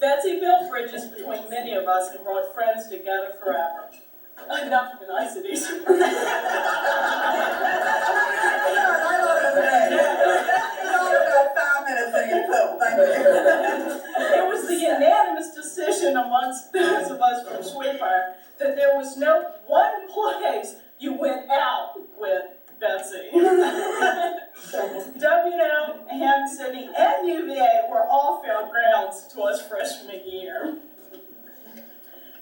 Betsy built bridges between many of us and brought friends together forever. Enough of the niceties. I love it today. It's all about 5 minutes singing poop. Thank you. It was the unanimous decision amongst those of us from Sweetbriar that there was no one place you went out with Betsy. W&O, Hampton City, and UVA were all failed grounds to us freshman year.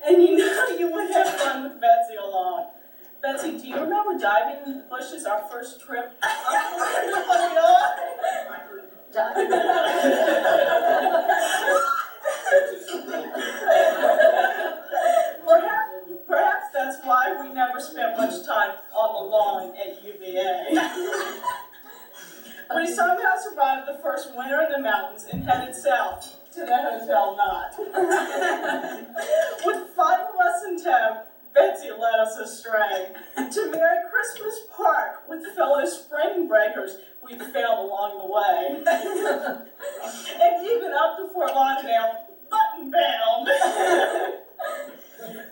And you know you would have fun with Betsy along. Betsy, do you remember diving in the bushes our first trip? Perhaps that's why we never spent much time on the lawn at UVA. We somehow survived the first winter in the mountains and headed south to the Hotel Knot. With 5 of us in tow, Betsy led us astray to Merry Christmas Park with fellow spring breakers we found along the way. And even up to Fort Lauderdale, button-bound.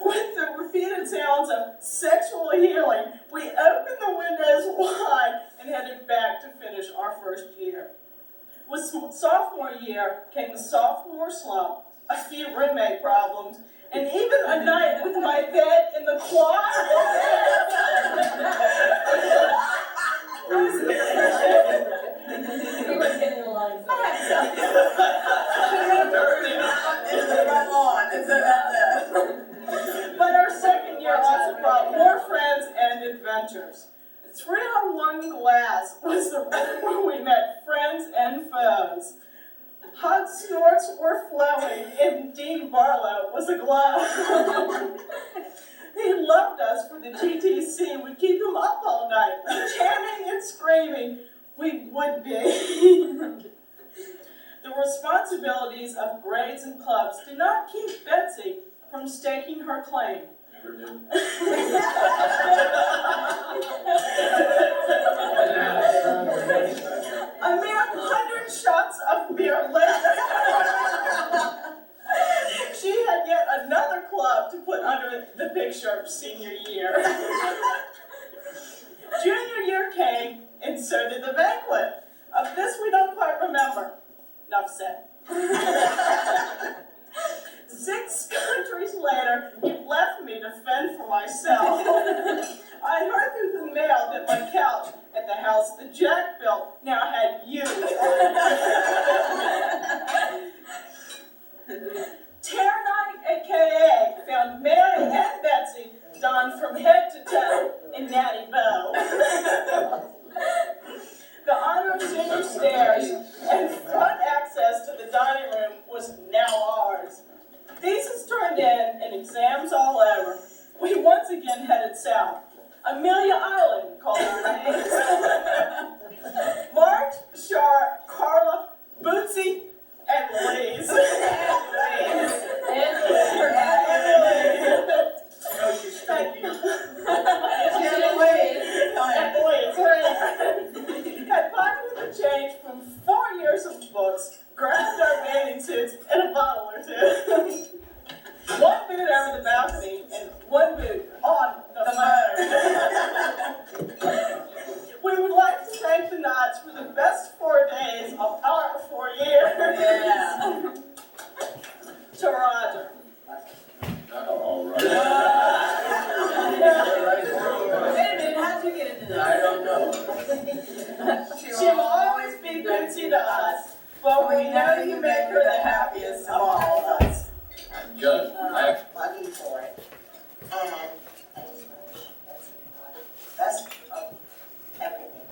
With the repeated sounds of sexual healing, we opened the windows wide and headed back to finish our first year. With sophomore year came the sophomore slump, a few roommate problems, and even a night with my bed in the choir. We were getting along. Into the front lawn, and so that's it. But our second year also brought more friends and adventures. 301 Glass was the room where we met friends and foes. Hot snorts were flowing, and Dean Barlow was aglow. He loved us for the GTC. We'd keep him up all night, chanting and screaming. We would be. The responsibilities of grades and clubs did not keep Betsy from staking her claim. Never did. A mere 100 shots of beer later, she had yet another club to put under the picture of senior year. Junior year came, and so did the banquet. Of this we don't quite remember. Enough said. 6 countries later, you left me to fend for myself. I heard through the mail that my couch at the house the Jack built now had you. Tear Night, a.k.a. found Mary and Betsy donned from head to toe in natty bow. The honor of senior stairs and front access to the dining room was now ours. Thesis turned in and exams all over. We once again headed south. Amelia Island called our names. Marge, Char, Carla, Bootsy, and Louise. No, she's still here. Had pocketed the change from 4 years of books, grabbed our bathing suits, and a bottle or two. One boot over the balcony and one boot on the phone. We would like to thank the Knots for the best 4 days of our 4 years. Yeah. To Roger. All right. Wait a minute, how'd you get into this? I don't know. She will always be Betsy to us, but we know you make her the happiest of all of us. I'm judged. Lucky for it. And I just wish Betsy the best of everything.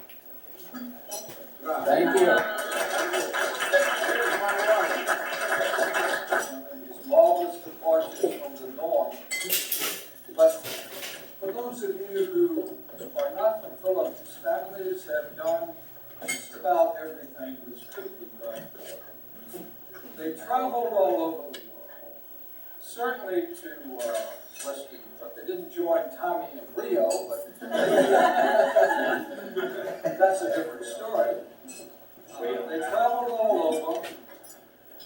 Thank you. These marvelous departures from the norm. But for those of you who are not from Phillips, families have done just about everything which could be done. They traveled all over the world, certainly to Western Europe. They didn't join Tommy in Rio, but that's a different story. They traveled all over,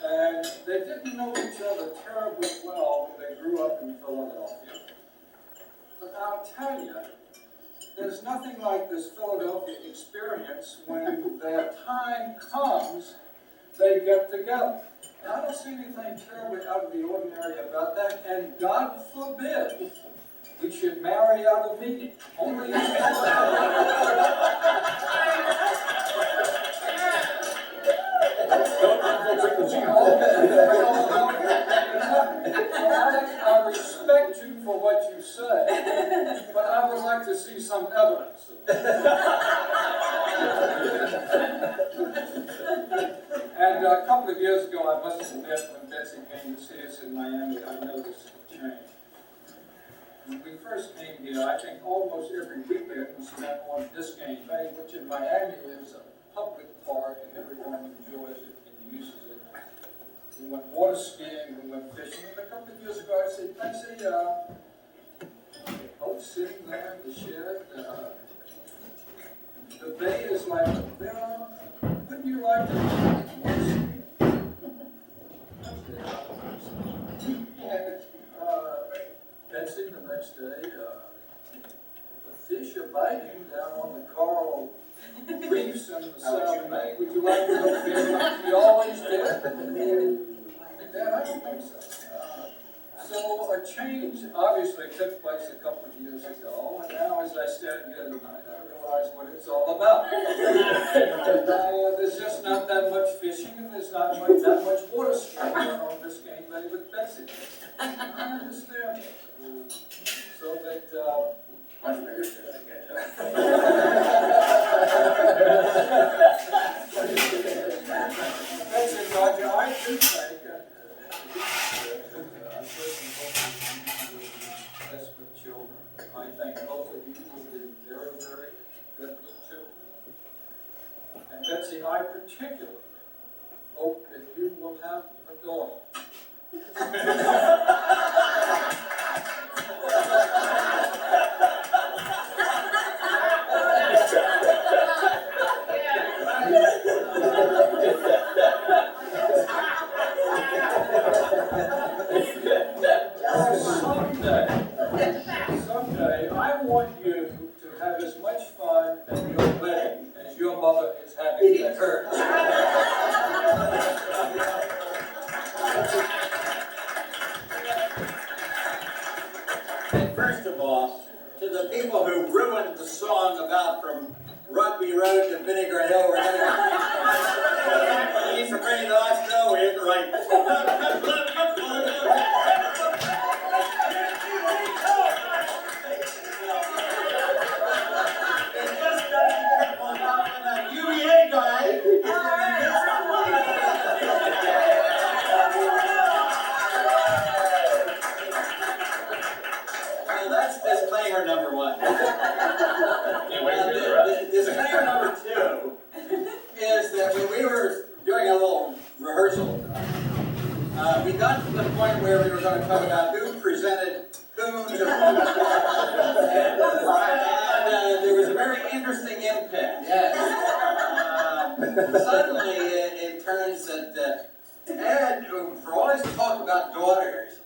And they didn't know each other terribly well when they grew up in Philadelphia. But I'll tell you, there's nothing like this Philadelphia experience. When their time comes, they get together. Now, I don't see anything terribly out of the ordinary about that, and God forbid we should marry out of meeting. Only in I respect you for what you say, but I would like to see some evidence of that. And a couple of years ago, I must admit, when Betsy came to see us in Miami, I noticed a change. When we first came here, I think almost every weekend we spent on Biscayne Bay, which in Miami is a public park and everyone enjoys it and uses it. We went water skiing, we went fishing, and a couple of years ago I said, Betsy, boat sitting there in the shed, the bay is like a mirror. Wouldn't you like to water ski? Betsy, the next day, the fish are biting down on the coral reefs in the South Bay. Would you like to go fishing like you always did? Dad, I don't think so. So a change obviously took place a couple of years ago, and now as I stand here tonight, I realize what it's all about. There's just not that much fishing, and there's not that much water skiing on Biscayne Bay with Betsy. I understand that. So that, my fingers Betsy, Roger, I do think, desperate children. I think both of you will be very, very good children. And Betsy, I particularly hope that you will have a daughter. Someday, I want you to have as much fun at your wedding as your mother is having at hers. And first of all, to the people who ruined the song about from Rugby Road to Vinegar Hill, we're gonna he's afraid not know it, right? Disclaimer number one. Disclaimer number two is that when we were doing a little rehearsal, we got to the point where we were going to talk about who presented who to whom. And there was a very interesting impact. Yes. Suddenly it turns that Ed, for all his talk about daughters,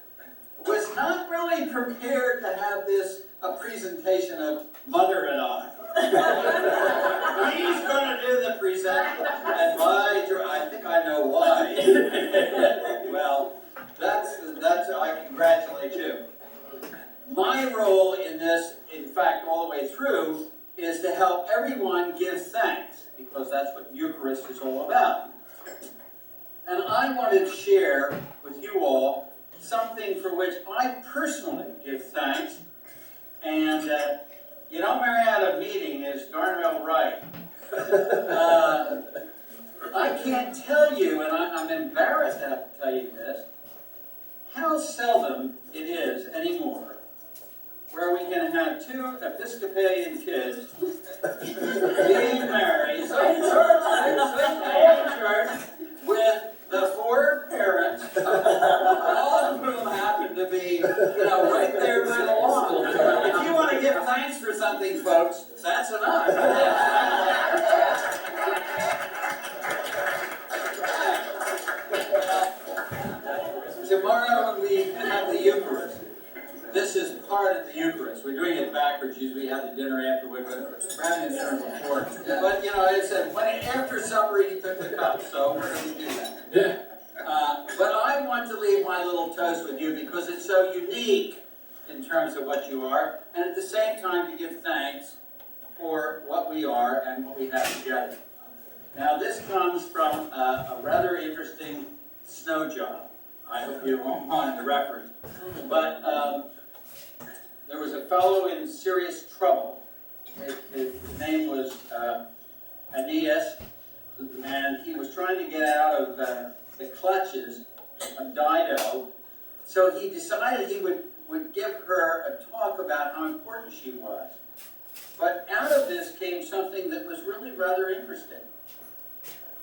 was not really prepared to have this a presentation of mother-in-law. He's going to do the present, and I think I know why. Well, that's I congratulate you. My role in this, in fact, all the way through, is to help everyone give thanks, because that's what Eucharist is all about. And I wanted to share with you all something for which I personally give thanks. And you don't marry out of meeting is darn well right. I can't tell you, and I'm embarrassed to have to tell you this, how seldom it is anymore where we can have two Episcopalian kids being married in church with the four parents, all of whom happen to be, right there right along. If you want to give thanks for something, folks, that's enough. tomorrow we have the Eucharist. This is part of the Eucharist. We're doing it backwards. Usually we have the dinner afterward, but we're having it during before. But you know, I said, after supper he took the cup, so we're going to do that. Yeah. But I want to leave my little toast with you because it's so unique in terms of what you are, and at the same time to give thanks for what we are and what we have together. Now this comes from a rather interesting snow job. I hope you won't mind the reference. But there was a fellow in serious trouble. His name was Aeneas, and he was trying to get out of the clutches of Dido. So he decided he would give her a talk about how important she was. But out of this came something that was really rather interesting.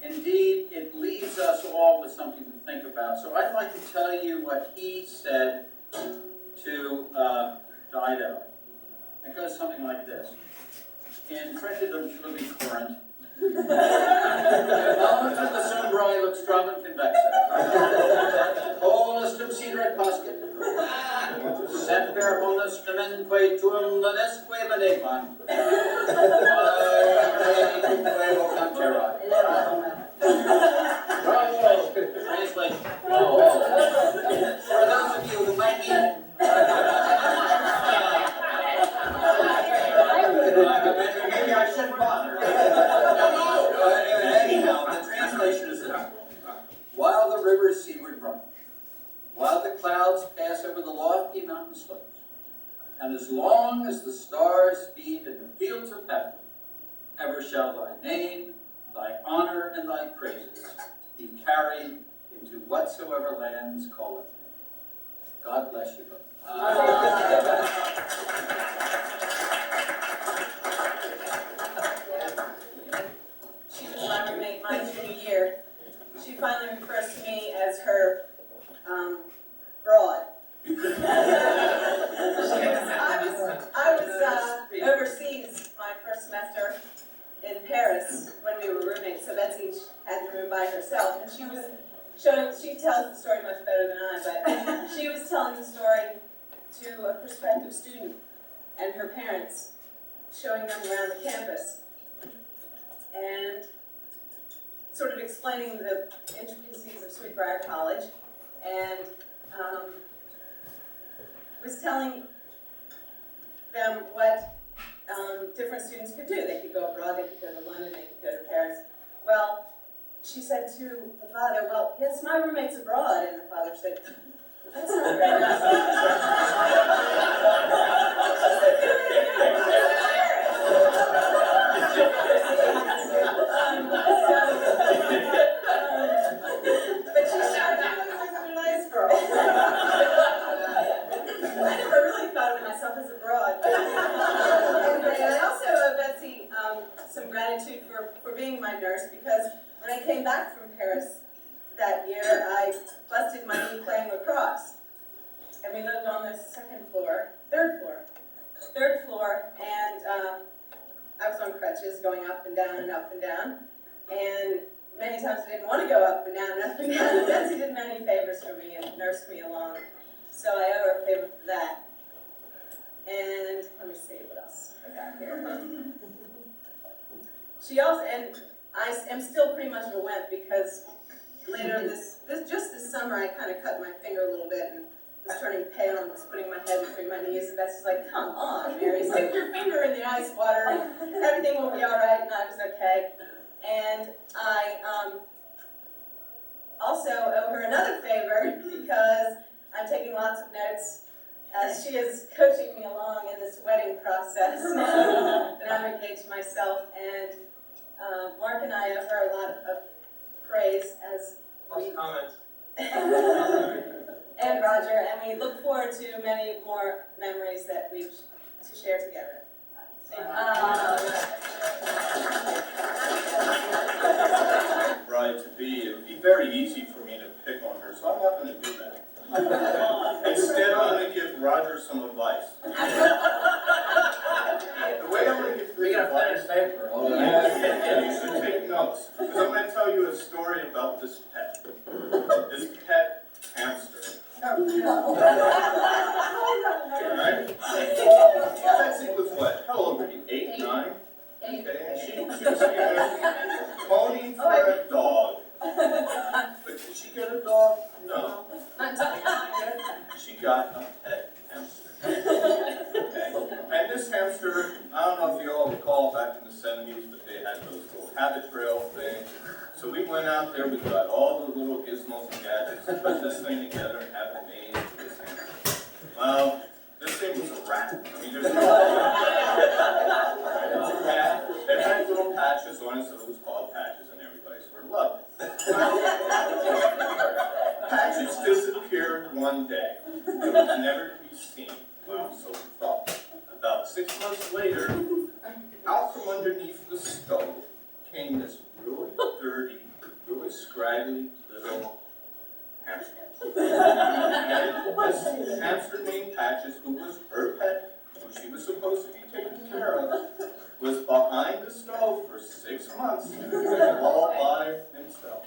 Indeed, it leaves us all with something to think about. So I'd like to tell you what he said to Dido. It goes something like this. In Fretidum Truly Current, Altum the Sombrae lux stravum convexa. Holus tum sideret pascet. Semper bonus temenque tuum lanesque vanequan. Translation. For those of you who might need it. Maybe I shouldn't bother. Anyhow, the translation is this. While the rivers seaward run, while the clouds pass over the lofty mountain slopes, and as long as the stars feed in the fields of heaven, ever shall thy name, thy honor, and thy praises be carried into whatsoever lands calleth thee. God bless you both. She was my roommate my junior year. She finally refers to me as her broad. I was overseas my first semester in Paris when we were roommates, so Betsy had the room by herself, and she tells the story much better than I, but she was telling the story to a prospective student and her parents, showing them around the campus, and sort of explaining the intricacies of Sweetbriar College, and was telling them what different students could do. They could go abroad, they could go to London, they could go to Paris. Well, she said to the father, well, yes, my roommate's abroad, and the father said, that's not very nice. But she said, I was a nice girl. I never really thought of myself as abroad. Anyway, I also owe Betsy some gratitude for being my nurse, because when I came back from Paris that year, I busted my knee playing lacrosse. And we lived on the third floor, and I was on crutches going up and down and up and down. And many times I didn't want to go up and down and up and down, and Betsy did many favors for me and nursed me along. So I owe her a favor for that. And let me see what else I got here. She also, and I am still pretty much of a wimp, because later this summer I kind of cut my finger a little bit and was turning pale and was putting my head between my knees, and Betsy's like, come on, Mary, stick your finger in the ice water and everything will be all right, and I was okay. And I also owe her another favor, because I'm taking lots of notes as she is coaching me along in this wedding process that I'm engaged myself, and Mark and I owe her a lot of praise as we comments. and Roger, and we look forward to many more memories that we to share together. Bride to be, it would be very easy for me to pick on her, so I'm not going to do that. Instead, I'm going to give Roger some advice. The way I'm going to give this advice, you should take notes, because I'm going to tell you a story about this pet hamster. Right? Betsy was what? How old were you? 8, 9? Okay, and she was moaning for a dog. But did she get a dog? No. She got a pet hamster. Okay. And this hamster, I don't know if you all recall back in the 70s, but they had those little habit trail things. So we went out there, we got all the little gizmos and gadgets, put this thing together and have it made into this hamster. Well, this thing was a rat. I mean, there's no it was a rat. It had little patches on it, so it was called Patches, and everybody sort of loved it. Patches disappeared one day. It was never to be seen. Well, so we thought. About 6 months later, out from underneath the stove came this really dirty, really scraggly little hamster. And this hamster named Patches, who was her pet, who she was supposed to be taken care of, was behind the stove for 6 months, all by himself.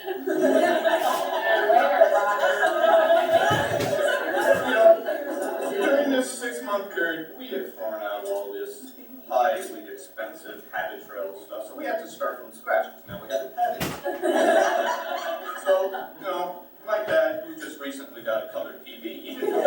During this 6-month period, we had thrown out all this highly expensive habit trail stuff, so we had to start from scratch, because now we had to pet it. So, my dad, who just recently got a color TV, he didn't go out.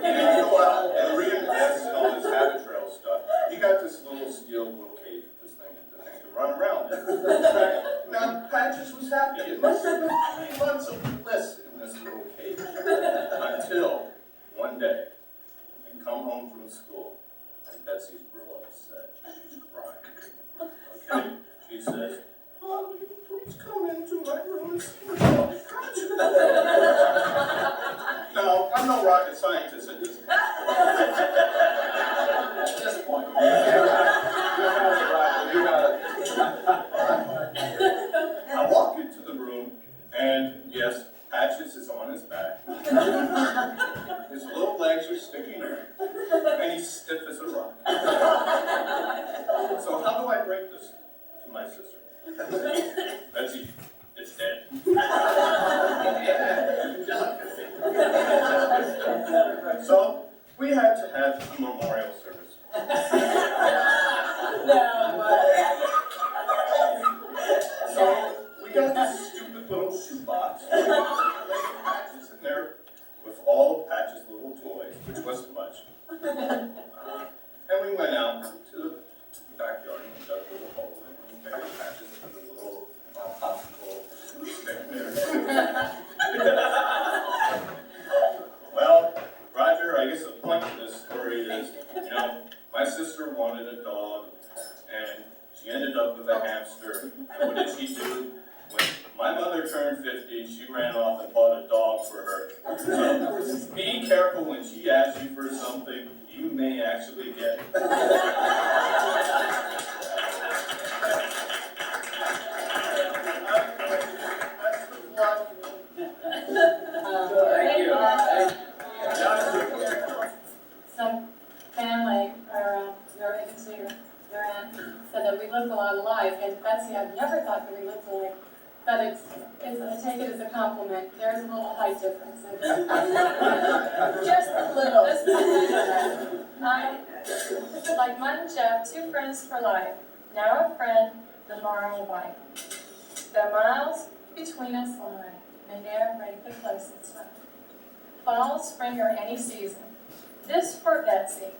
He didn't go out and reinvest in all this habit trail stuff. He got this little steel little cage with this thing to run around in. Now, Patches was happy. It must have been 3 months of bliss in this little cage. Until one day, I come home from school, and Betsy's real upset. She's crying. Okay? She says, "Mommy, please come into my room and see my dog Patches." Now, I'm no rocket scientist at this point. At this point. I walk into the room, and yes, Patches is on his back. His little legs are sticking out, and he's stiff as a rock. So how do I break this to my sister? Betsy, it's dead. So we had to have a memorial service. So we got this stupid little shoebox. Patches in there with all of Patches' little toys, which wasn't much. And we went out to the backyard and dug a little hole in it. Buried Patches with a little popsicle stick there. Well, Roger, I guess the point of this story is, my sister wanted a dog, and she ended up with a hamster. And what did she do? When my mother turned 50, she ran off and bought a dog for her. So be careful when she asks you for something, you may actually get it. Thank you. Some family, or your aunt, said that we look a lot alike, and Betsy, I've never thought that we looked alike, but I take it as a compliment. There's a little height difference. Just a little. Like Mud and Jeff, 2 friends for life. Now a friend, tomorrow a wife. The miles between us lie, may ne'er break the closest tie. Fall, spring, or any season. This for Betsy,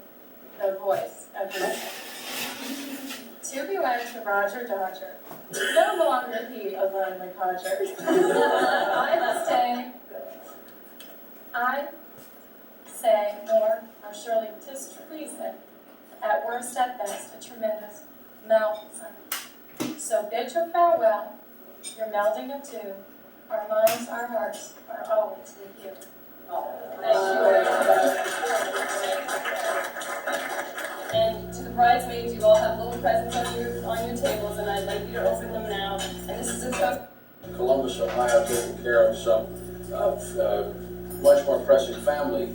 the voice of reason. To be wed to Roger Dodger, no longer he a lonely codger. I say more, or surely 'tis treason, at worst, at best, a tremendous malfunction. So bid your farewell, your melding of two, our minds, our hearts are always with you. And to the bridesmaids, you all have little presents on your tables, and I'd like you to open them now. And this is a token. Columbus, Ohio, taking care of some much more pressing family.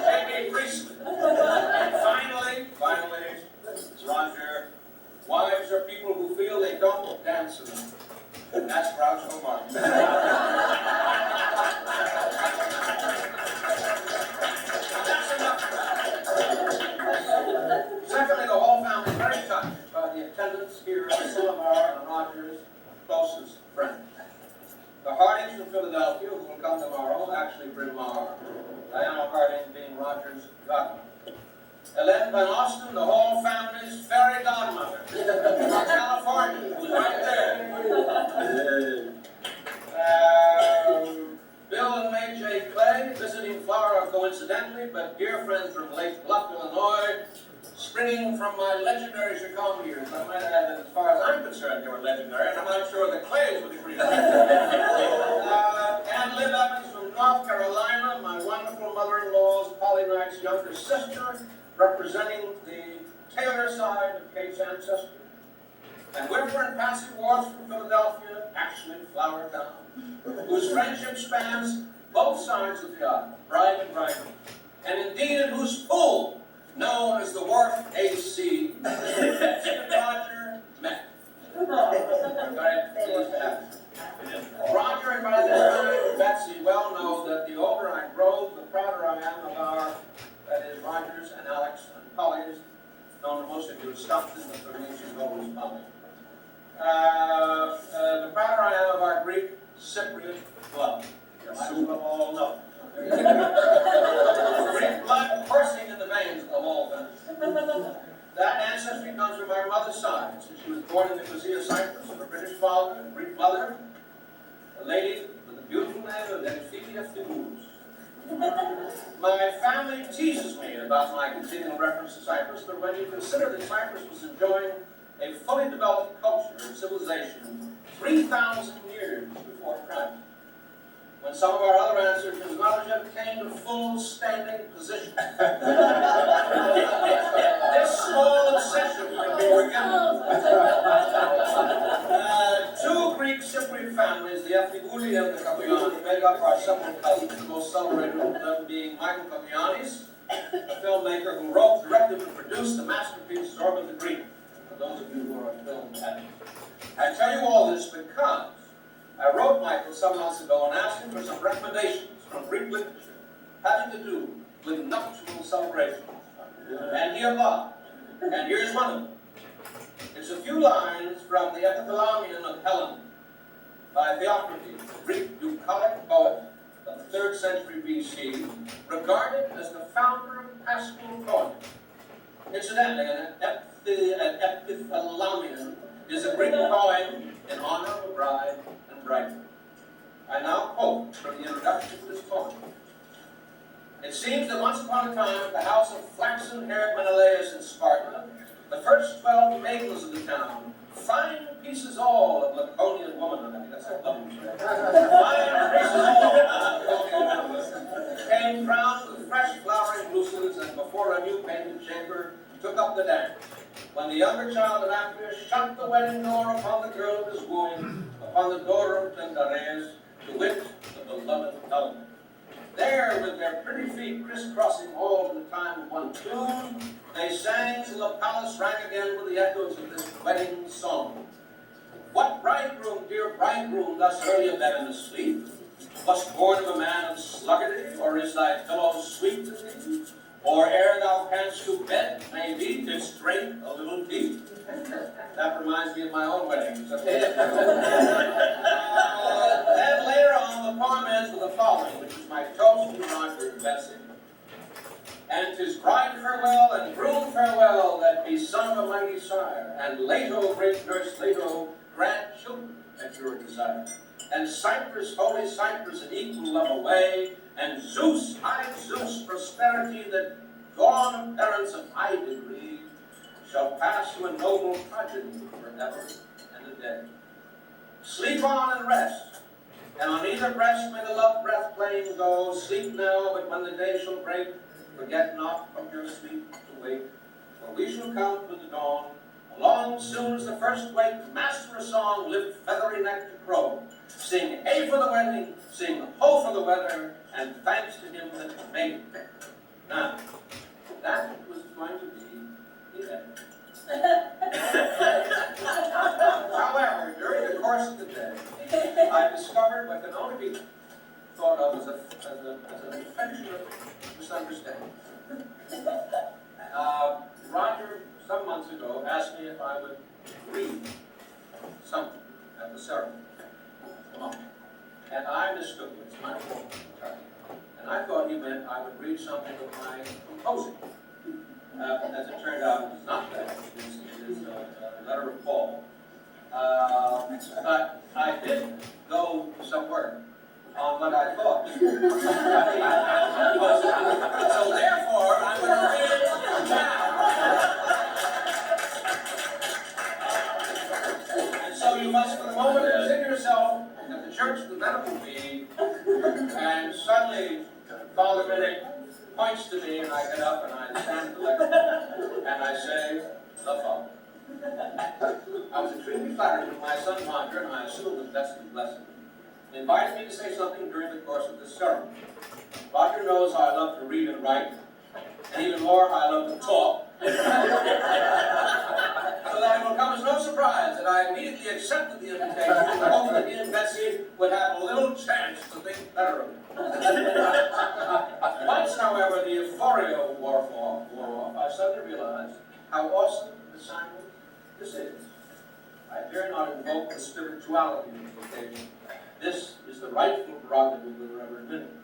Hey, please Roger's closest friend. The Hardings from Philadelphia, who will come tomorrow, actually Bryn Mawr. Diana Harding being Roger's godmother. Ellen Van Austin, the whole family's fairy godmother. From California, who's right there. Bill and May J. Clay, visiting Florida coincidentally, but dear friends from Lake Bluff, Illinois, springing from my legendary Chicago years. I might add that as far as I'm concerned, they were legendary, and I'm not sure the Clays would agree with that. And Liv Evans from North Carolina, my wonderful mother-in-law's Polly Knight's younger sister, representing the Taylor side of Kate's ancestry. And Whitford and Patsy Ward from Philadelphia, actually Flower Town, whose friendship spans both sides of the aisle, bride and bridegroom, and indeed in whose pool, known as the Wharf AC, Betsy and Roger met. Very pleased to have you. Roger and by this time, Betsy well know that the older I grow, the prouder I am of our, that is Roger's and Alex and Polly's, known to most of you as Stockton, but for me she's always Polly. The prouder I am of our Greek Cypriot blood. You might as well all know. Greek blood coursing in the veins of all things. That ancestry comes from our mother's side, since she was born in Nicosia, Cyprus, of a British father and Greek mother, a lady with a beautiful name of Elfida Figous. My family teases me about my continual reference to Cyprus, but when you consider that Cyprus was enjoying a fully developed culture and civilization 3,000 years before Christ, when some of our other ancestors not yet attained a full standing position. This small obsession can be forgiven. Two Greek Cypriot families, the Eptiguli and the Kapiani, make up our several cousins, the most celebrated of them being Michael Kapianis, a filmmaker who wrote, directed, and produced the masterpiece Zorba the Greek, for those of you who are film heads. I tell you all this because I wrote Michael some months ago and asked him for some recommendations from Greek literature having to do with nuptial celebrations. And he obliged. And here's one of them. It's a few lines from the Epithalamion of Helen by Theocrates, the Greek bucolic poet of the 3rd century BC, regarded as the founder of pastoral poetry. Incidentally, an epithalamion is a Greek poem in honor of a bride and bridegroom. I now quote from the introduction to this poem. It seems that once upon a time at the house of flaxen-haired Menelaus in Sparta, the first 12 maidens of the town, fine pieces all of Laconian womanhood, I mean that's a lovely word, fine pieces all of Laconian womanhood, came crowned with fresh flowering blushes and before a new painted chamber took up the dance. When the younger child of Appius shut the wedding door upon the girl of his wooing, upon the daughter of Tyndareus, to wit, the beloved Helen. There, with their pretty feet crisscrossing all in the time of one tune, they sang till the palace rang again with the echoes of this wedding song. What bridegroom, dear bridegroom, thus early abed and asleep? Wast born of a man of sluggardy, or is thy pillow sweet to thee? Or ere thou canst to bed, maybe, didst drink a little tea? That reminds me of my own wedding. Then later on, the poem ends with the following, which is my toast to Roger and Betsy. And 'tis bride farewell and groom farewell that be son of a mighty sire, and Leto, great nurse Leto, grandchildren at your desire. And Cyprus, holy Cyprus, in equal love away, and Zeus, high Zeus, prosperity that gone parents of high degree, shall pass to a noble progeny forever and a day. Sleep on and rest, and on either breast may the love breath playing go. Sleep now, but when the day shall break, forget not from your sleep to wake, for we shall come with the dawn. Along soon as the first wake, master a song, lift feathery neck to crow. Sing hey for the wedding, sing ho for the weather, and thanks to him that made it. Now, that was going to be the end. However, during the course of the day, I discovered what can only be thought of as an affectionate misunderstanding. Roger, some months ago, asked me if I would read something. at the ceremony. And I mistook it as my former attorney. And I thought he meant I would read something of my composing. As it turned out, it was not that. It is a letter of Paul. But I did go somewhere on what I thought. So therefore, I'm going to read it now. And so you must, for the moment, consider yourself at the church of the medical meeting, and suddenly Father Minnick points to me, and I get up and I stand at the lectern, and I say, the Father. I was extremely flattered when my son Roger, and I assume with Betsy's blessing, invited me to say something during the course of this ceremony. Roger knows how I love to read and write, and even more how I love to talk. So that it will come as no surprise that I immediately accepted the invitation in the hope that he and Betsy would have a little chance to think better of it. Once, however, the euphoria wore off, I suddenly realized how awesome an assignment this is. I dare not invoke the spirituality of the occasion. This is the rightful prerogative of the Reverend Minnick.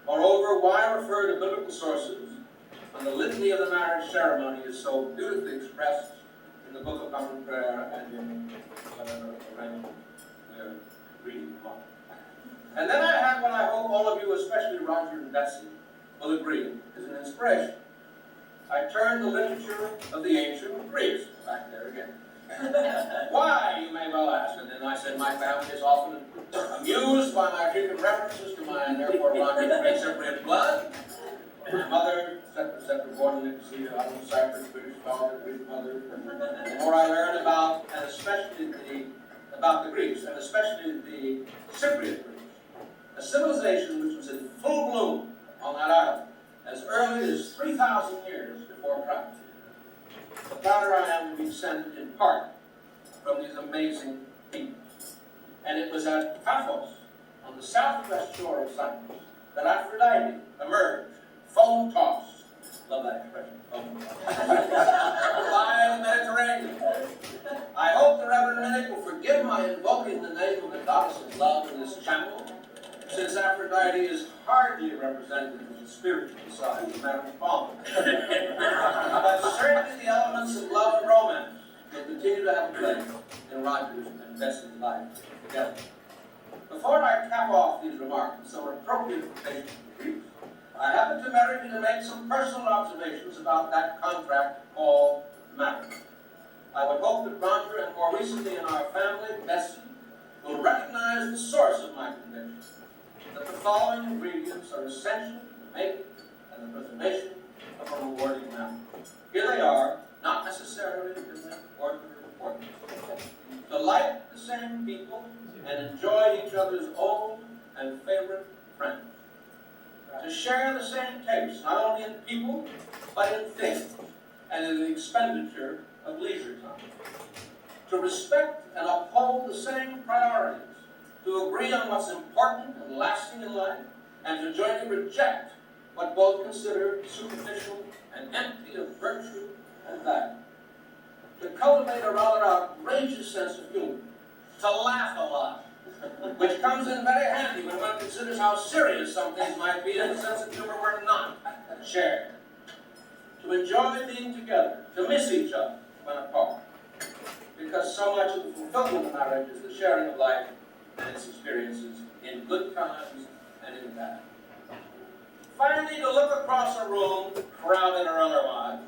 Moreover, why refer to biblical sources when the litany of the marriage ceremony is so beautifully expressed in the Book of Common Prayer and in whatever arrangement we're reading from? And then I have what I hope all of you, especially Roger and Betsy, will agree is an inspiration. I turned the literature of the ancient Greeks, back there again. Why, you may well ask, and then I said my family is often amused by my frequent references to my, and therefore Roger, Greek Cypriot blood. My mother, etc., born in Nicosia, out of Cyprus, British father, Greek mother. The more I learn about, and especially about the Greeks, and especially the Cypriot Greeks, a civilization which was in full bloom on that island as early as 3,000 years before Christ. The prouder I am to be descended in part from these amazing people. And it was at Paphos, on the southwest shore of Cyprus, that Aphrodite emerged, foam-tossed, love that expression, foam-tossed, by the Mediterranean. I hope the Reverend Minnick will forgive my invoking the name of the goddess of love in this chapel, since Aphrodite is hardly represented in the spiritual side of the marriage bond. But certainly the elements of love and romance will continue to have a place in Roger's and Betsy's life together. Before I cap off these remarks, so appropriate for patients and Greeks, I happen to merit me to make some personal observations about that contract called marriage. I would hope that Roger, and more recently in our family, Betsy, will recognize the source of my conviction, that the following ingredients are essential to the making and the preservation of a rewarding marriage. Here they are, not necessarily in the order of importance. To like the same people and enjoy each other's old and favorite friends. To share the same tastes, not only in people, but in things, and in the expenditure of leisure time. To respect and uphold the same priorities, to agree on what's important and lasting in life, and to jointly reject what both consider superficial and empty of virtue and value. To cultivate a rather outrageous sense of humor, to laugh a lot, which comes in very handy when one considers how serious some things might be if the sense of humor were not shared. To enjoy being together, to miss each other when apart, because so much of the fulfillment of marriage is the sharing of life and its experiences in good times and in bad. Finally, to look across a room, crowded or otherwise,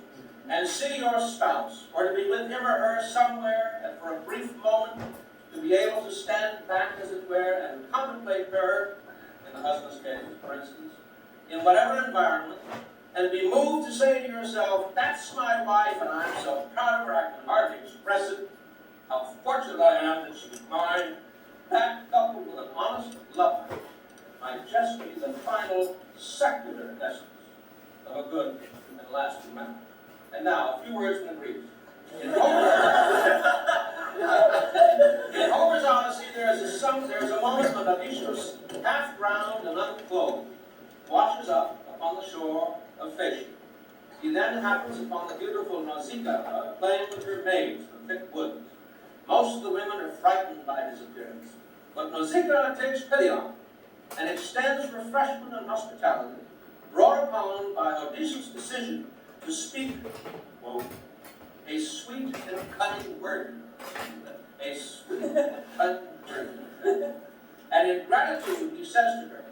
and see your spouse, or to be with him or her somewhere, and for a brief moment, to be able to stand back, as it were, and contemplate her, in the husband's case, for instance, in whatever environment, and be moved to say to yourself, that's my wife, and I'm so proud of her, I can hardly express it, how fortunate I am that she's mine. That, coupled with an honest love, might just be the final secular essence of a good and lasting marriage. And now, a few words from the Greeks. In Homer's Odyssey, there is a moment when Odysseus, half drowned and unclothed, washes up upon the shore of Phaeacia. He then happens upon the beautiful Nausicaa playing with her maids in the thick woods. Most of the women are frightened by his appearance, but Nausicaa takes pity on him and extends refreshment and hospitality, brought upon by Odysseus' decision to speak, quote, a sweet and cunning word. A sweet and cunning word. And in gratitude he says to her,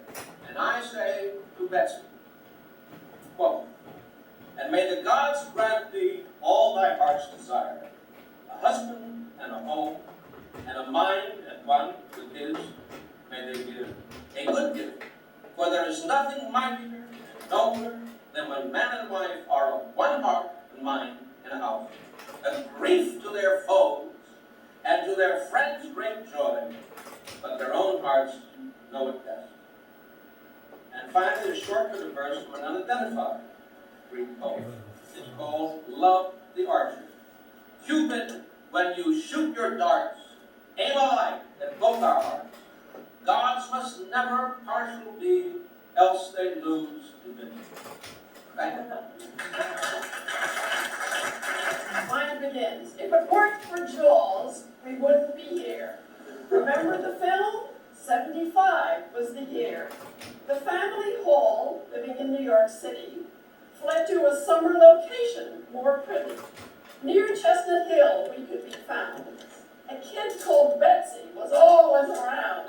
and I say to Betsy, quote, and may the gods grant thee all thy heart's desire, a husband and a home, and a mind at one with his, may they give a good gift. For there is nothing mightier, nobler, than when man and wife are of one heart and mind in a house, a grief to their foes, and to their friends great joy, but their own hearts know it best. And finally, a short bit of verse from an unidentified Greek poet. It's called Love the Archer. Cupid, when you shoot your darts, aim alike at both our hearts. Gods must never partial be, else they lose divinity. Thank you. Mine begins. If it weren't for Jaws, we wouldn't be here. Remember the film? 75 was the year. The family Hall, living in New York City, fled to a summer location more pretty. Near Chestnut Hill we could be found. A kid called Betsy was always around.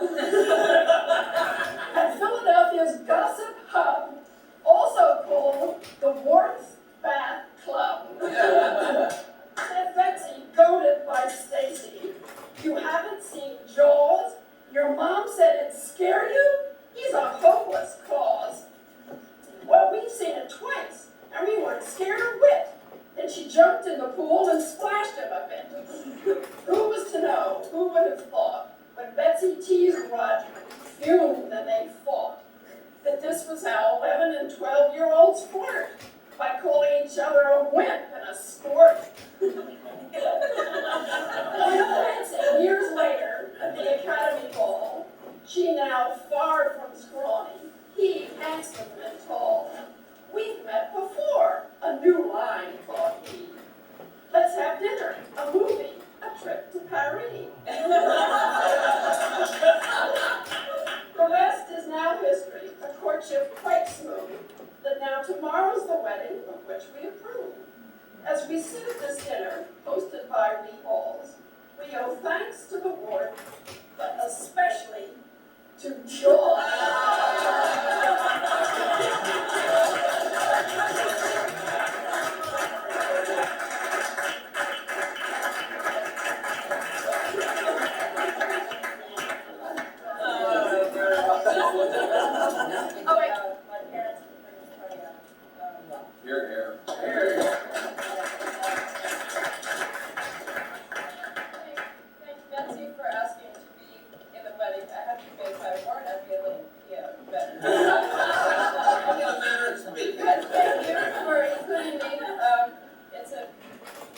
At Philadelphia's gossip hub, also called the Worth Bath Club. Said Betsy, goaded by Stacy, you haven't seen Jaws? Your mom said it'd scare you? He's a hopeless cause. Well, we've seen it twice, and we weren't scared a whit. Then she jumped in the pool and splashed him a bit. Who was to know? Who would have thought? When Betsy teased Roger, fumed and they fought, that this was how 11 and 12-year-olds flirt, by calling each other a wimp and a sport. And years later, at the Academy Ball, she now far from scrawny, he handsome and tall. We've met before, a new line, thought he. Let's have dinner, a movie, a trip to Paris. The rest is now history, a courtship quite smooth, that now tomorrow's the wedding of which we approve. As we sit at this dinner, hosted by we alls, we owe thanks to the Lord, but especially to Jaws. Here. Thank Betsy for asking to be in the wedding. I have to admit, if I weren't, I'd be a little, but. Thank you for including me. It's an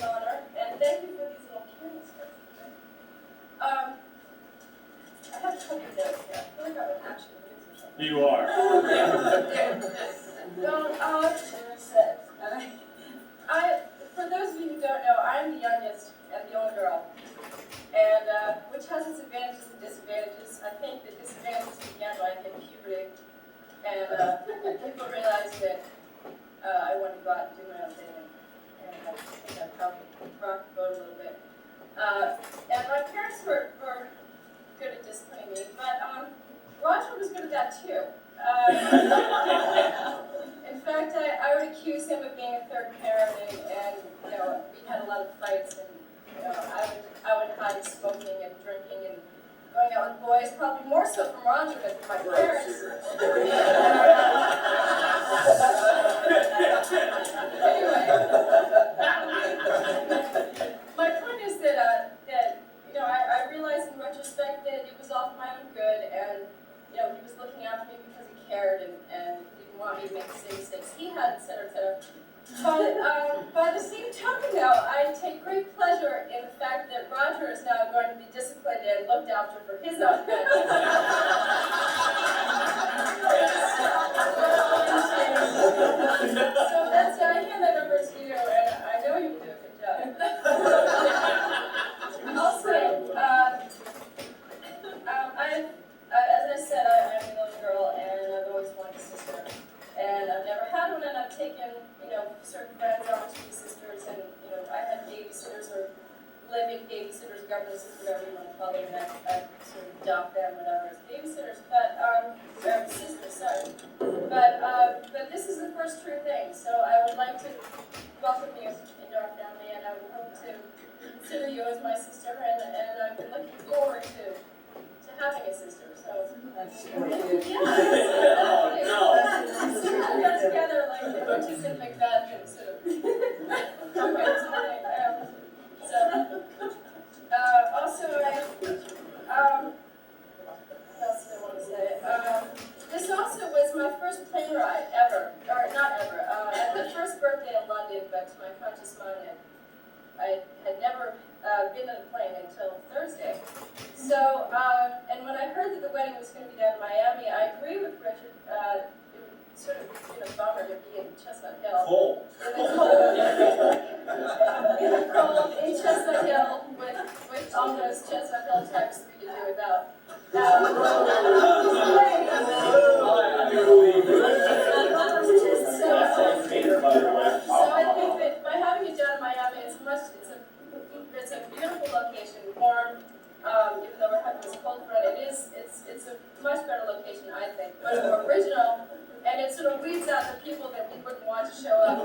honor, and thank you for these little canisters. I have a couple notes here. I feel like I'm an action movie or something. You are. For those of you who don't know, I'm the youngest and the only girl, and which has its advantages and disadvantages. I think the disadvantages began when I hit puberty, and people realized that I wanted to go out and do my own thing, and I think that probably rocked the boat a little bit. And my parents were good at disciplining me, but Roger was good at that too. In fact, I would accuse him of being a third parent, and we had a lot of fights, and I would hide smoking and drinking and going out with boys, probably more so from Roger than from my parents. Anyway, my point is that I realized in retrospect that it was all for my own good, and he was looking after me because he cared and didn't want me to make the same mistakes he had, et cetera, et cetera. But by the same token, though, I take great pleasure in the fact that Roger is now going to be disciplined and looked after for his own good. So that's I hand that over to you, and I know you do a good job. I'll say certain friends on to be sisters, and, you know, I had babysitters or living babysitters, governesses, whatever you want to call them, and I sort of adopt them, whatever, as babysitters, but, or sisters, sorry. But this is the first true thing, so I would like to welcome you into our family, and I would hope to consider you as my sister, and I've been looking forward to having a sister, so. That's Yeah. We got together like the witches in Macbeth and sort of. Also what else did I want to say? This also was my first plane ride ever, or not ever, at my first birthday in London, but to my conscious mind, I had never been on a plane until Thursday. So, and when I heard that the wedding was going to be down in Miami, I agree with Richard. It would sort of been a bummer to be in Chestnut Hill. Cold. In the cold, in Chestnut Hill, with all those Chestnut Hill types we could do without. So I think that by having it down in Miami, it's a beautiful location, warm, even though we're having this cold front, it's a much better location, I think, much more original, and it sort of weeds out the people that we wouldn't want to show up.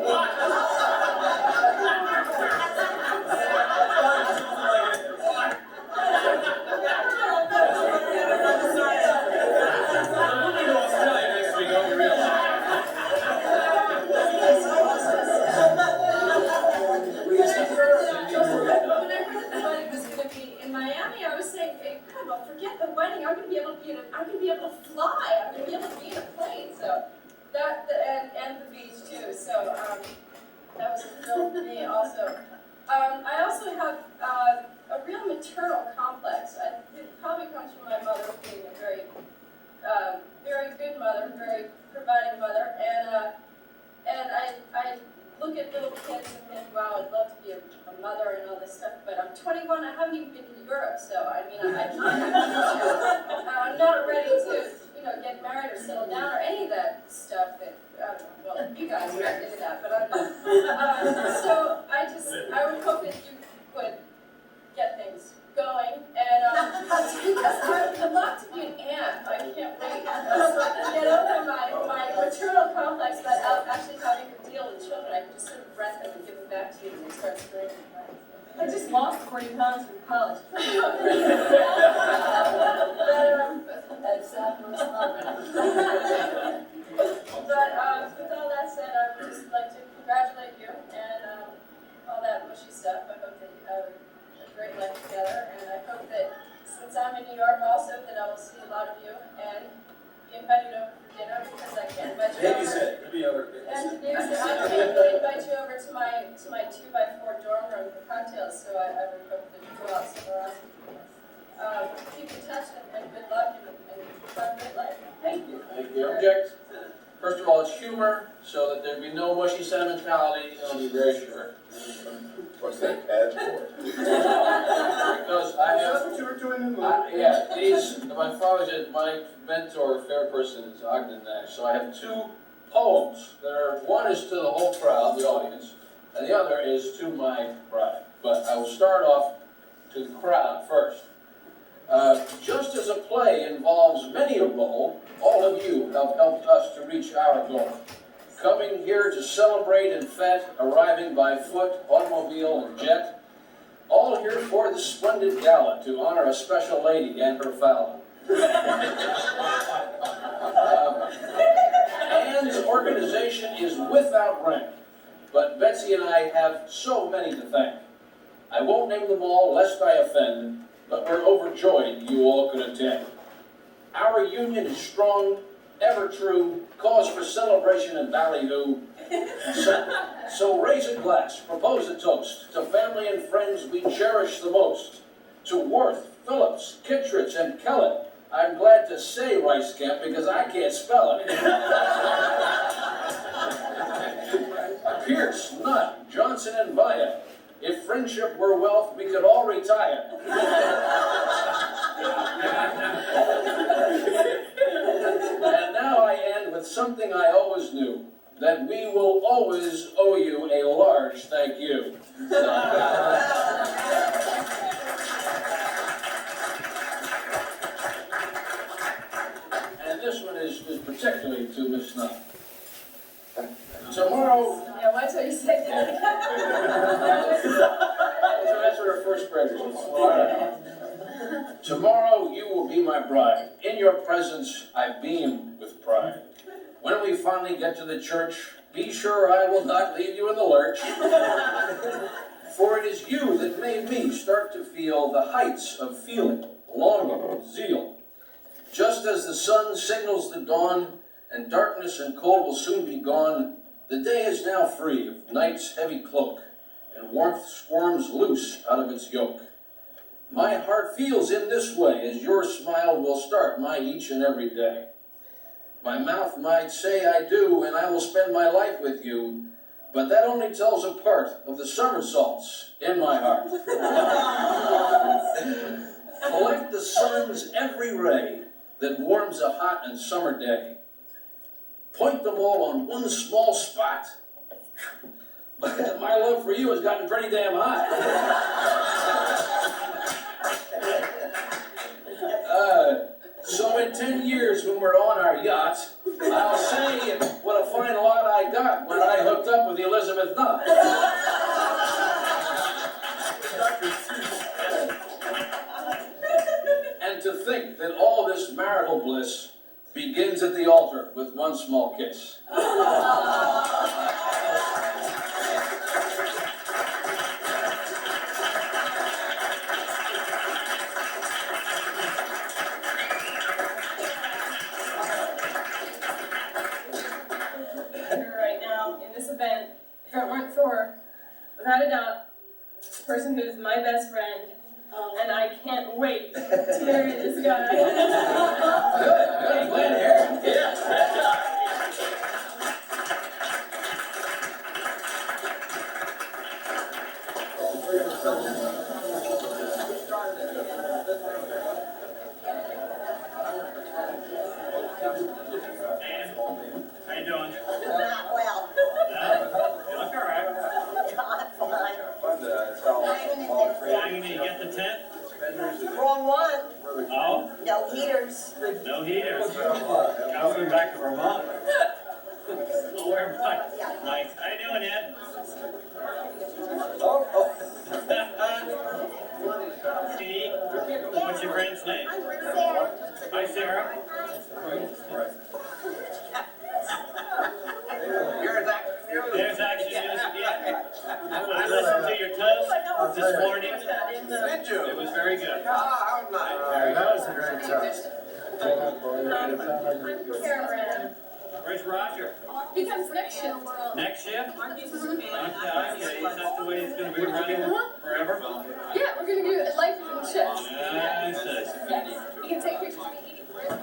I'm gonna be able to fly. I'm gonna be able to be in a plane. So that and the beach too. So that was a thrill for me also. I also have a real maternal complex. It probably comes from my mother being a very good mother, very providing mother, and I look at little kids and think, wow, I'd love to be a mother and all this stuff, but I'm 21, I haven't even been to Europe, so I mean, I'm not ready to, get married or settle down or any of that stuff that, well, you guys are not into that, but I'm not. So I would hope that you would get things going, and because I would love to be an aunt, I can't wait to get over my maternal complex about actually having to deal with children. I can just sort of rent them and give them back to you when they start screaming. I just lost 40 pounds in college. But with all that said, I would just like to congratulate you and all that mushy stuff. I hope that you have a great life together, and I hope that since I'm in New York also, that I will see a lot of you and be invited over for dinner, because I can't invite you over. You'll be over to And I can't really invite you over to my 2x4 dorm room for cocktails, so I would hope that you go out somewhere else. Keep in touch and good luck and have a great life. Thank you. Thank you. Object. First of all, it's humor, so that there'd be no mushy sentimentality. I'll be very sure. What's that ad for? Because I have. That's what you were doing in the. My father said my mentor, fair person, is Ogden Nash. So I have two poems. One is to the whole crowd, the audience, and the other is to my bride. But I will start off to the crowd first. Just as a play involves many a role, all of you have helped us to reach our goal. Coming here to celebrate and fete, arriving by foot, automobile, and jet, all here for the splendid gala to honor a special lady and her fella. Anne's organization is without rank, but Betsy and I have so many to thank. I won't name them all lest I offend, but we're overjoyed you all could attend. Our union is strong, ever true, cause for celebration and ballyhoo. So raise a glass, propose a toast to family and friends we cherish the most. To Worth, Phillips, Kittredge, and Kellett, I'm glad to say Rice Camp because I can't spell it. Pierce, Nutt, Johnson, and Via. If friendship were wealth, we could all retire. And now I end with something I always knew. that we will always owe you a large thank you. And this one is particularly to Miss Snuff. Tomorrow, Yeah, why don't you say that? so that's what our first grade is. Tomorrow you will be my bride. In your presence I beam with pride. When we finally get to the church, be sure I will not leave you in the lurch. For it is you that made me start to feel the heights of feeling, longing, zeal. Just as the sun signals the dawn, and darkness and cold will soon be gone, the day is now free of night's heavy cloak, and warmth squirms loose out of its yoke. My heart feels in this way as your smile will start my each and every day. My mouth might say I do, and I will spend my life with you, but that only tells a part of the somersaults in my heart. Collect the sun's every ray that warms a hot and summer day. Point them all on one small spot. But my love for you has gotten pretty damn high. So in 10 years when we're on our yacht, I'll say what a fine lot I got when I hooked up with Elizabeth Knott. And to think that all this marital bliss begins at the altar with one small kiss. Right now, in this event, if it weren't for, without a doubt, the person who's my best friend, and I can't wait to marry this guy. Good, glad to hear it. Yeah. How you doing? Not well. You look all right. Not fine. You need to get the tent? Wrong one. Oh, No heaters. no heaters. Coming back to Vermont. Oh, where am I? Nice. How you doing, Ed? Steve, what's your friend's name? Hi, Sarah. There's actually news again. I listened to your toast this morning. Did you? It was very good. How nice. That was a great toast. Where's Roger? He comes next shift. Next shift? Okay, is that the way it's gonna be running forever? Yeah, we're gonna do life in the shift. Yes. Yes. You can take pictures of me eating bread.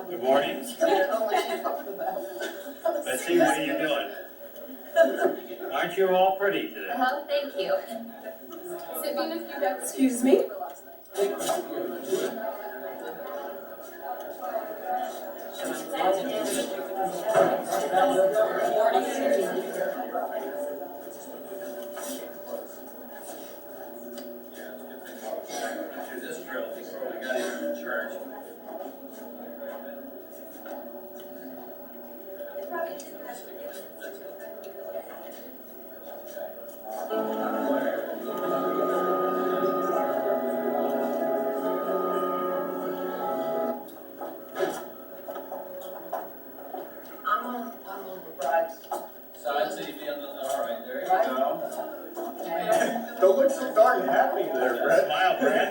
Good morning. Betsy, what are you doing? Aren't you all pretty today? Thank you. Sabine, if you have. Excuse me? This drill before we got into the church. I'm on the bride's. Side, so you be on the, all right, there you go. Don't look so darn happy there, Brett. Smile, Brad.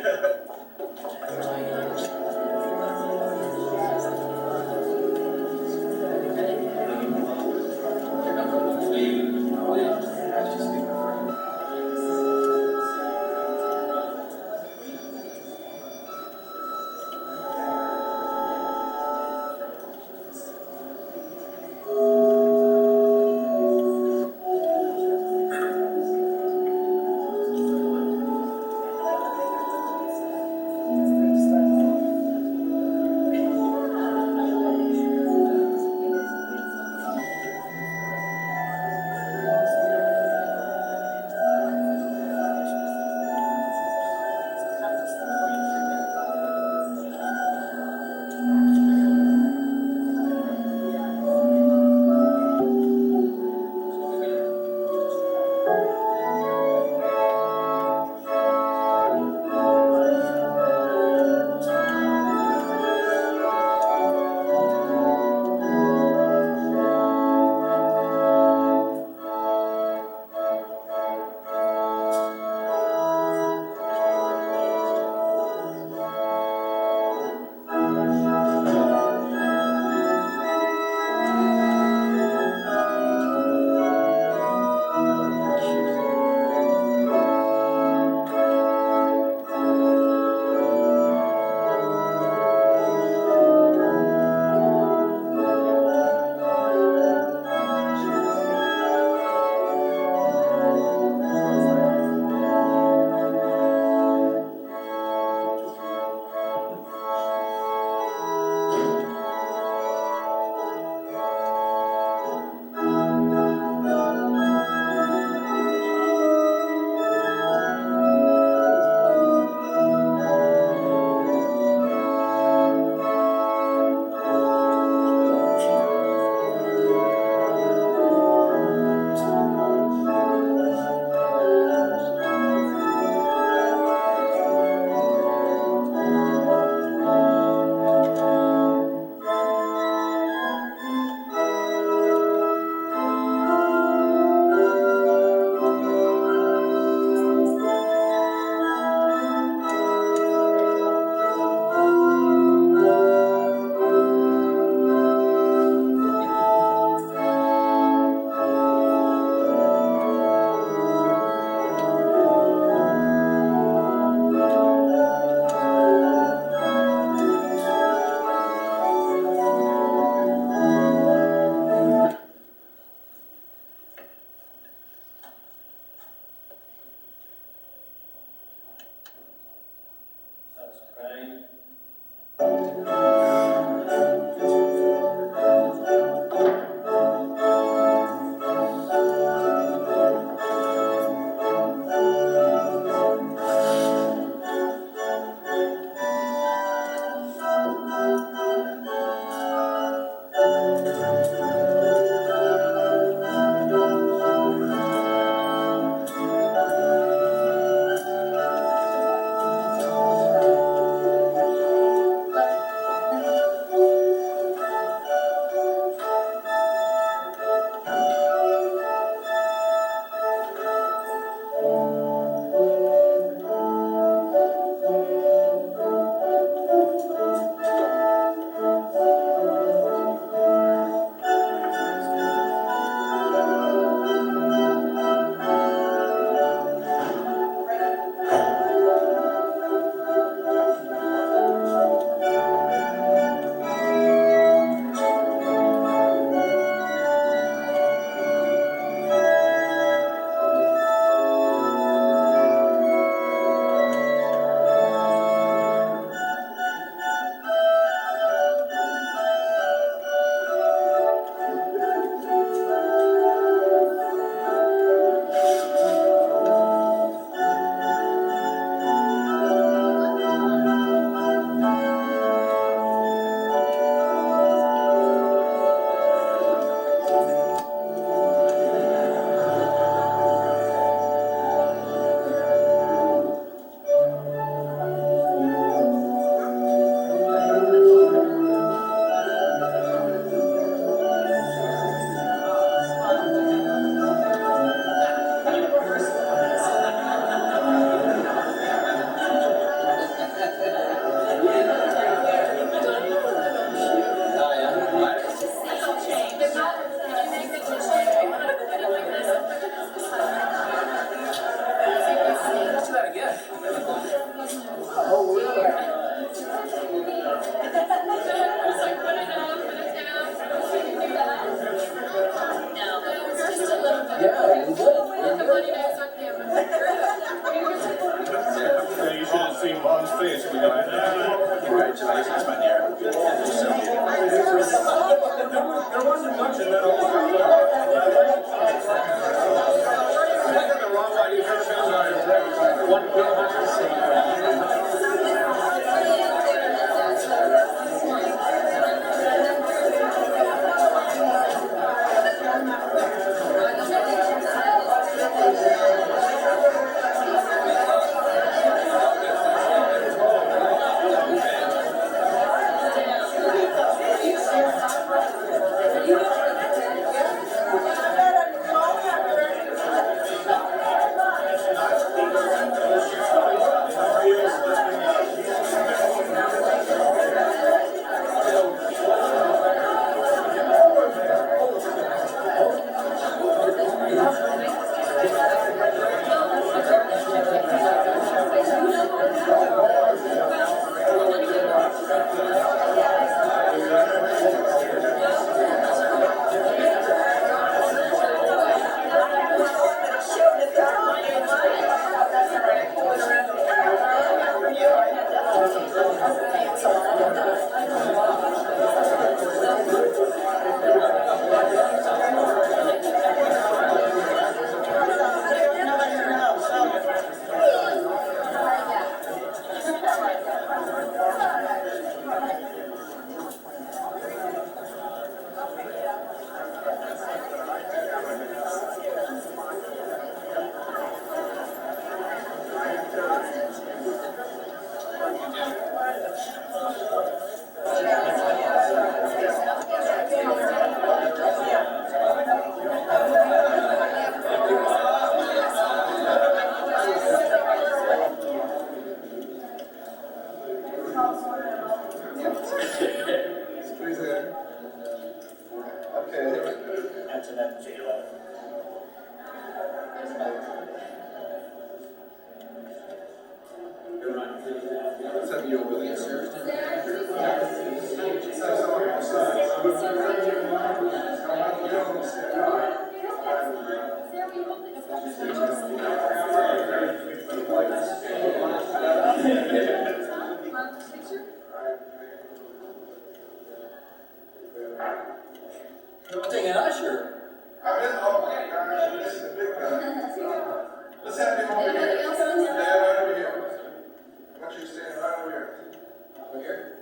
Here.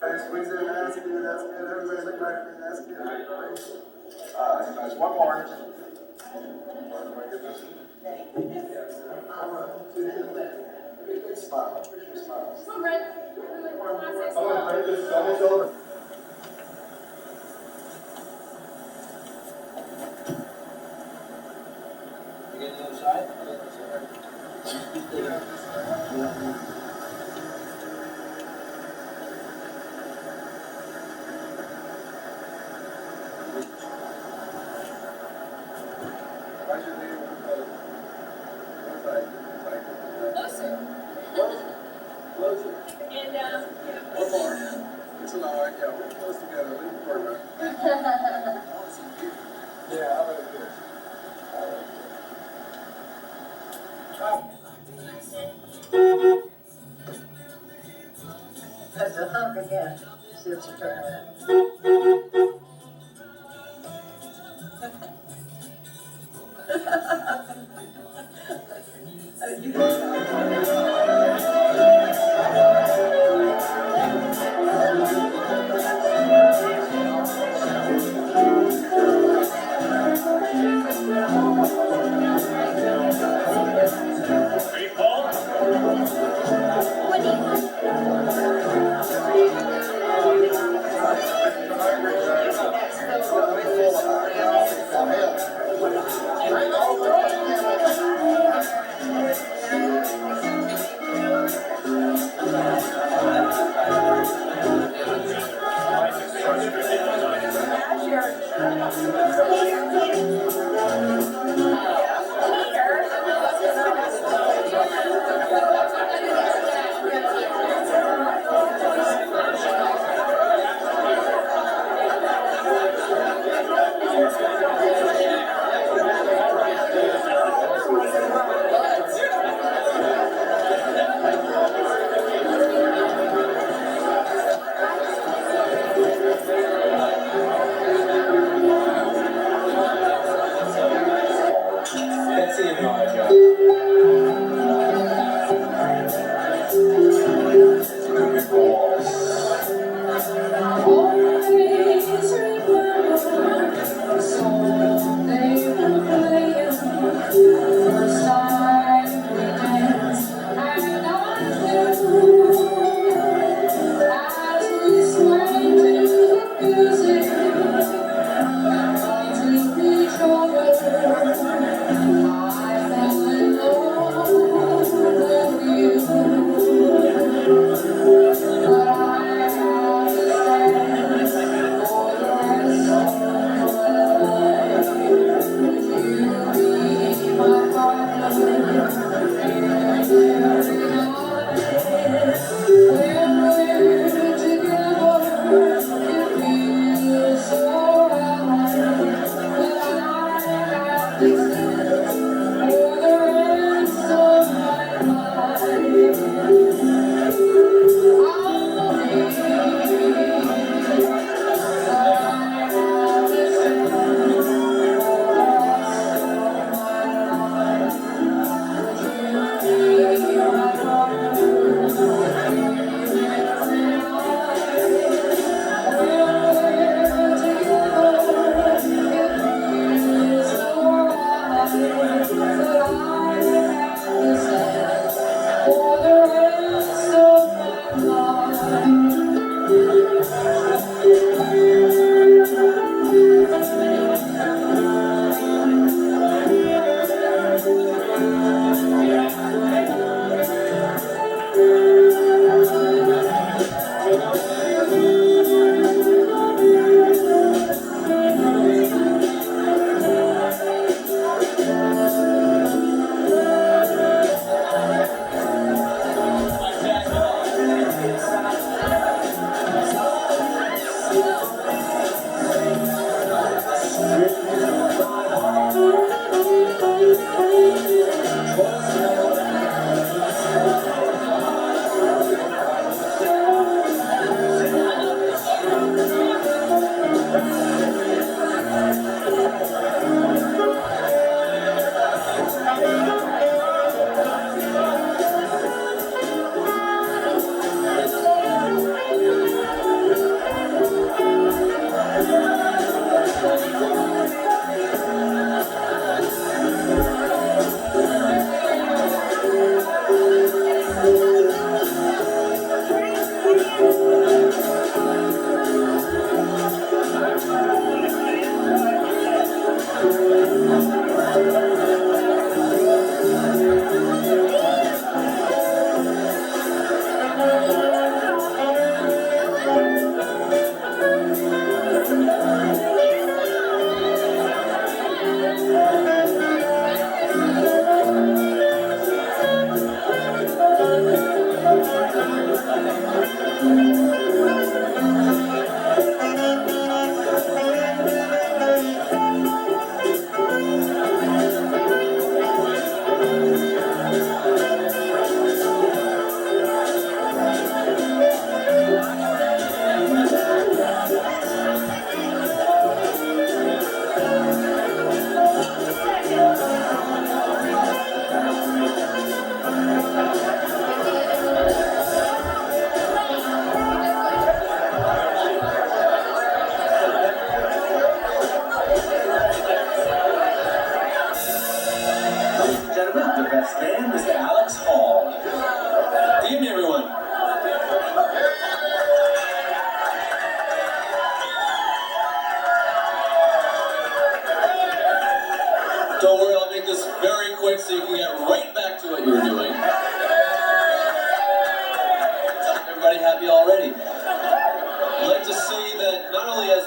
Thanks, squeeze it, that's good, that's good, everybody's looking right for me, that's good. Nice, one more. Big smile, big smile. Come on, Brent. Come on, say Oh, smile. this is almost over. You get the other side? Why's your name? Closer. Closer. And, One more. It's an hour, yeah, we're close together, lean forward. Yeah, how about this? That's the hunk again. See what you turn around. Ready, Paul?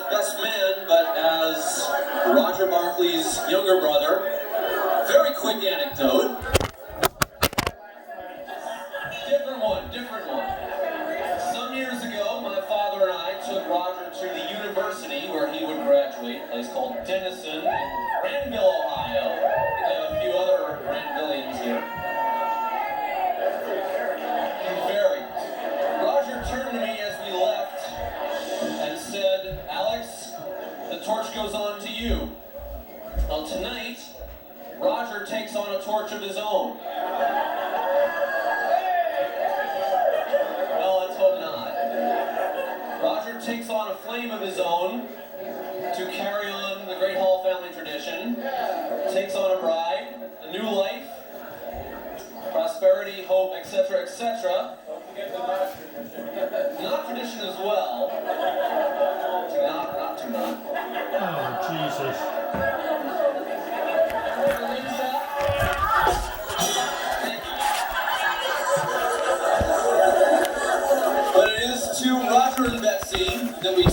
best man, but as Roger Barkley's younger brother. Very quick anecdote. Different one. Some years ago, my father and I took Roger to the university where he would graduate, a place called Denison in Granville, Ohio. We have a few other Granvillians here. Roger turned to me as we left and said, "Alex, the torch goes on to you." Well, tonight, Roger takes on a torch of his own. Well, let's hope not. Roger takes on a flame of his own to carry on the Great Hall family tradition. Takes on a bride, a new life, prosperity, hope, etc., etc. Not tradition as well. Not too not. Oh, Jesus. But it is to Roger and Betsy that we